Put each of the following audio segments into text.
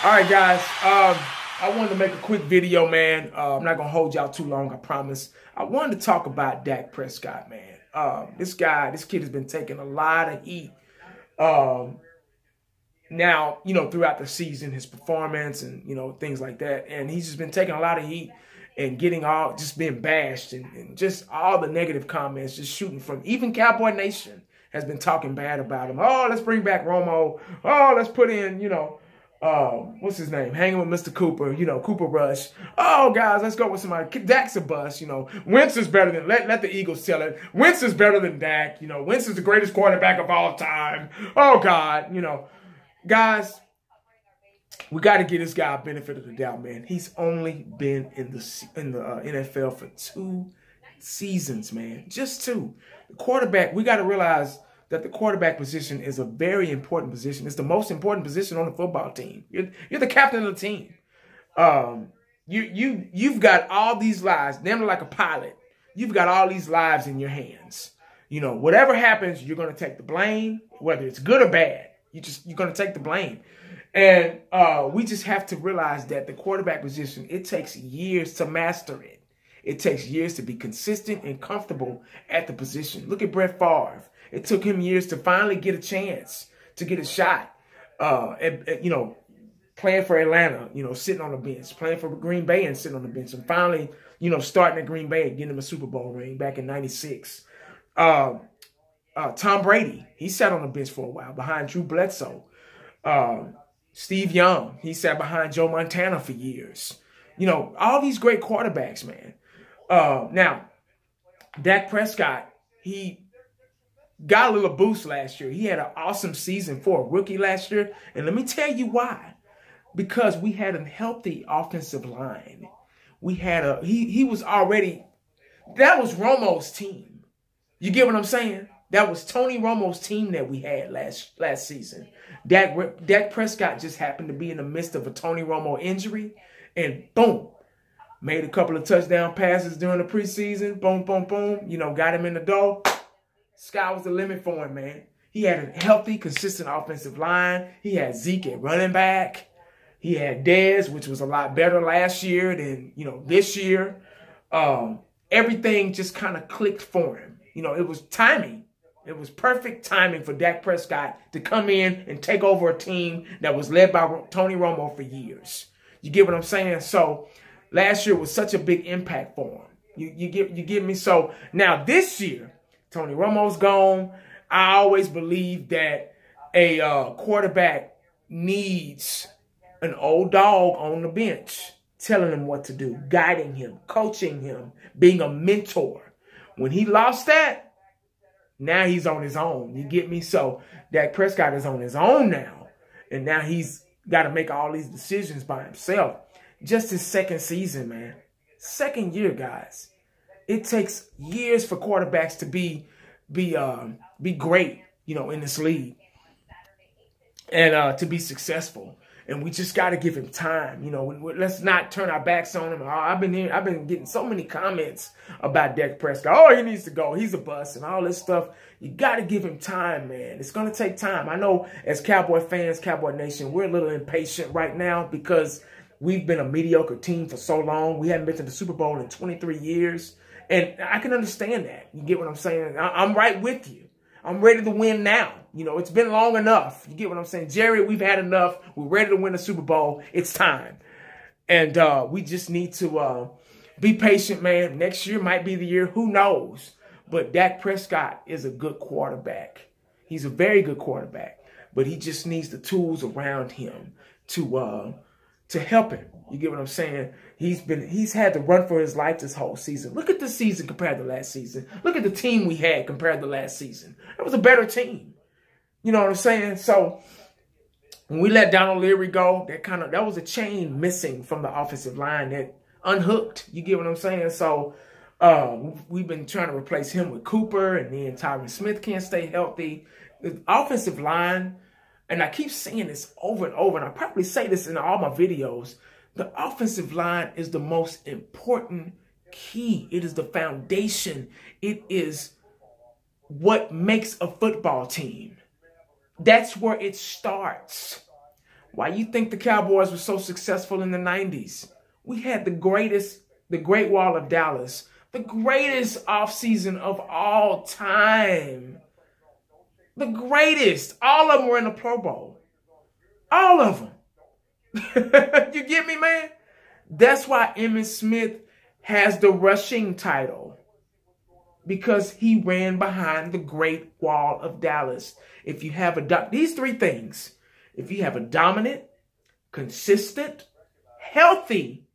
All right, guys, I wanted to make a quick video, man. I'm not going to hold y'all too long, I promise. I wanted to talk about Dak Prescott, man. This kid has been taking a lot of heat. Now, throughout the season, his performance and, things like that. And he's just been taking a lot of heat and just being bashed and just all the negative comments, just shooting from even Cowboy Nation has been talking bad about him. Oh, let's bring back Romo. Oh, let's put in, what's his name? Hanging with Mr. Cooper, Cooper Rush. Oh, guys, let's go with somebody. Dak's a bust, Wentz is better than, let the Eagles tell it. Wentz is better than Dak, Wentz is the greatest quarterback of all time. Oh, God, Guys, we got to give this guy a benefit of the doubt, man. He's only been in the NFL for 2 seasons, man. Just 2. The quarterback, we got to realize that the quarterback position is a very important position. It's the most important position on the football team. You're the captain of the team. You've got all these lives. They're like a pilot. You've got all these lives in your hands. Whatever happens, you're going to take the blame, whether it's good or bad. You're going to take the blame. And we just have to realize that the quarterback position, it takes years to master it. It takes years to be consistent and comfortable at the position. Look at Brett Favre. It took him years to finally get a chance, to get a shot, playing for Atlanta, sitting on the bench, playing for Green Bay and sitting on the bench, and finally, starting at Green Bay and getting him a Super Bowl ring back in '96. Tom Brady, he sat on the bench for a while behind Drew Bledsoe. Steve Young, he sat behind Joe Montana for years. All these great quarterbacks, man. Now, Dak Prescott, he got a little boost last year. He had an awesome season for a rookie last year. And let me tell you why. Because we had a healthy offensive line. We had he was already, that was Romo's team. You get what I'm saying? That was Tony Romo's team that we had last season. Dak Prescott just happened to be in the midst of a Tony Romo injury. And boom, made a couple of touchdown passes during the preseason. Boom, boom, boom. Got him in the door. Sky was the limit for him, man. He had a healthy, consistent offensive line. He had Zeke at running back. He had Dez, which was a lot better last year than, this year. Everything just kind of clicked for him. It was timing. It was perfect timing for Dak Prescott to come in and take over a team that was led by Tony Romo for years. You get what I'm saying? So last year was such a big impact for him. You get me? So now this year, Tony Romo's gone. I always believe that a quarterback needs an old dog on the bench telling him what to do, guiding him, coaching him, being a mentor. When he lost that, now he's on his own. You get me? So Dak Prescott is on his own now. And now he's got to make all these decisions by himself. Just his second season, man. Second year, guys. It takes years for quarterbacks to be great, in this league, and to be successful. And we just got to give him time. Let's not turn our backs on him. I've been getting so many comments about Dak Prescott. Oh, he needs to go. He's a bust and all this stuff. You got to give him time, man. It's going to take time. I know as Cowboy fans, Cowboy Nation, we're a little impatient right now because we've been a mediocre team for so long. We haven't been to the Super Bowl in 23 years. And I can understand that. You get what I'm saying? I'm right with you. I'm ready to win now. It's been long enough. You get what I'm saying? Jerry, we've had enough. We're ready to win the Super Bowl. It's time. And we just need to be patient, man. Next year might be the year. Who knows? But Dak Prescott is a good quarterback. He's a very good quarterback. But he just needs the tools around him to help him. You get what I'm saying? He's had to run for his life this whole season. Look at this season compared to last season. Look at the team we had compared to last season. It was a better team. You know what I'm saying? So When we let Donald Leary go, that was a chain missing from the offensive line that unhooked. You get what I'm saying? So we've been trying to replace him with Cooper, and then Tyron Smith can't stay healthy. The offensive line, and I keep saying this over and over, and I probably say this in all my videos, the offensive line is the most important key. It is the foundation. It is what makes a football team. That's where it starts. Why you think the Cowboys were so successful in the 90s? We had the Great Wall of Dallas, the greatest offseason of all time. The greatest. All of them were in the Pro Bowl. All of them. You get me, man? That's why Emmitt Smith has the rushing title. Because he ran behind the Great Wall of Dallas. If you have these three things, if you have a dominant, consistent, healthy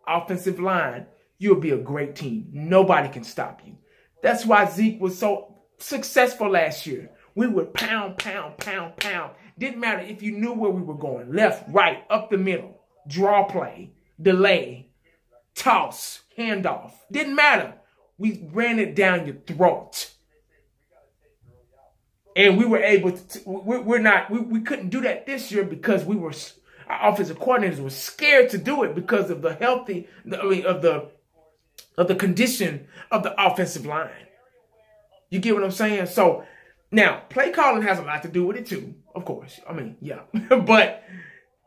offensive line, you'll be a great team. Nobody can stop you. That's why Zeke was so successful last year. We would pound, pound, pound, pound. Didn't matter if you knew where we were going. Left, right, up the middle. Draw play, delay, toss, handoff. Didn't matter. We ran it down your throat. And we were able to, we couldn't do that this year because our offensive coordinators were scared to do it because of the condition of the offensive line. You get what I'm saying? So now play calling has a lot to do with it too, of course. I mean, yeah, but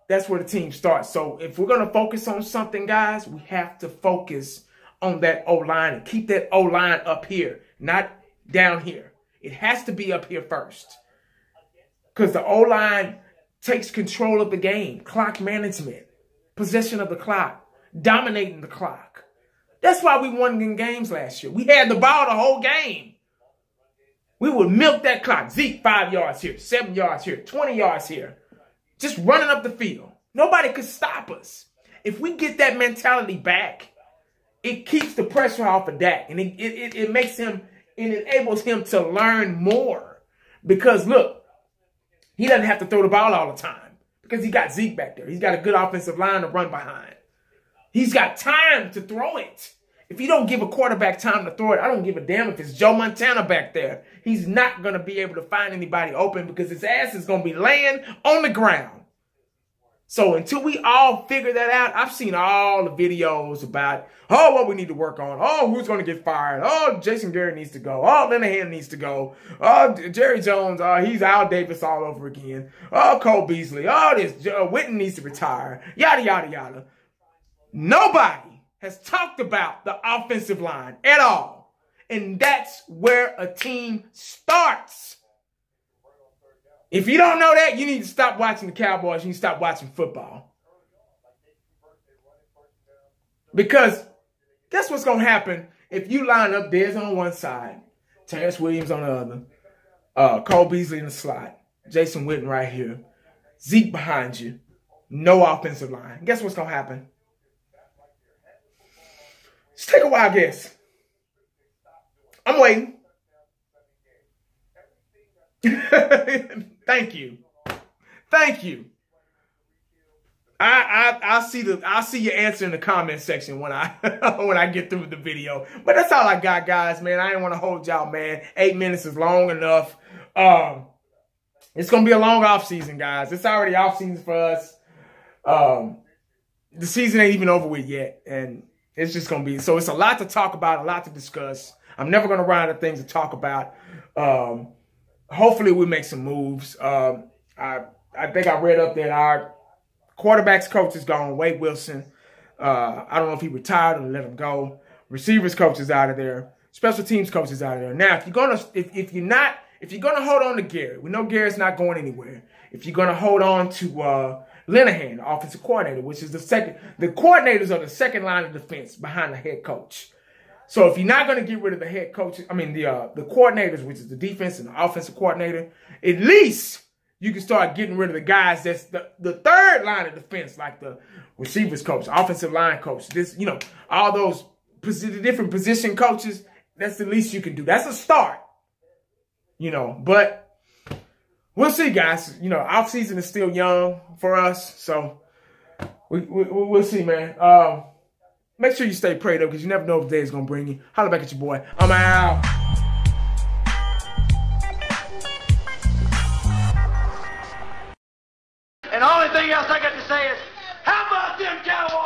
that's where the team starts. So if we're going to focus on something, guys, we have to focus on that O-line and keep that O-line up here, not down here. It has to be up here first because the O-line takes control of the game, clock management, possession of the clock, dominating the clock. That's why we won in games last year. We had the ball the whole game. We would milk that clock. Zeke, 5 yards here, 7 yards here, 20 yards here. Just running up the field. Nobody could stop us. If we get that mentality back, it keeps the pressure off of Dak. And it makes him, it enables him to learn more. Because, look, he doesn't have to throw the ball all the time. Because he got Zeke back there. He's got a good offensive line to run behind. He's got time to throw it. If you don't give a quarterback time to throw it, I don't give a damn if it's Joe Montana back there. He's not going to be able to find anybody open because his ass is going to be laying on the ground. So until we all figure that out, I've seen all the videos about, oh, what we need to work on. Oh, who's going to get fired? Oh, Jason Garrett needs to go. Oh, Linehan needs to go. Oh, Jerry Jones, he's Al Davis all over again. Oh, Cole Beasley. Oh, this Witten needs to retire. Yada, yada, yada. Nobody has talked about the offensive line at all. And that's where a team starts. If you don't know that, you need to stop watching the Cowboys. You need to stop watching football. Because guess what's going to happen if you line up Dez on one side, Terrence Williams on the other, Cole Beasley in the slot, Jason Witten right here, Zeke behind you, no offensive line. Guess what's going to happen? Just take a wild guess. I'm waiting. Thank you. Thank you. I'll see your answer in the comment section when I get through the video. But that's all I got, guys, man. I didn't want to hold y'all, man. 8 minutes is long enough. It's gonna be a long off season, guys. It's already off season for us. The season ain't even over with yet, and it's just gonna be so. It's a lot to talk about, a lot to discuss. I'm never gonna run out of things to talk about. Hopefully we make some moves. I think I read up that our quarterbacks coach is gone, Wade Wilson. I don't know if he retired or let him go. Receivers coach is out of there. Special teams coach is out of there. Now, if you're gonna hold on to Garrett, we know Garrett's not going anywhere. If you're gonna hold on to Linehan, the offensive coordinator, which is the coordinators are the second line of defense behind the head coach. So if you're not going to get rid of the head coach, the coordinators, which is the defense and the offensive coordinator, at least you can start getting rid of the guys that's the third line of defense, like the receivers coach, offensive line coach, all those different position coaches. That's the least you can do. That's a start, but we'll see, guys. You know, off season is still young for us, so we'll see, man. Make sure you stay prayed up because you never know what the day is gonna bring you. Holla back at your boy. I'm out. And the only thing else I got to say is, how about them Cowboys?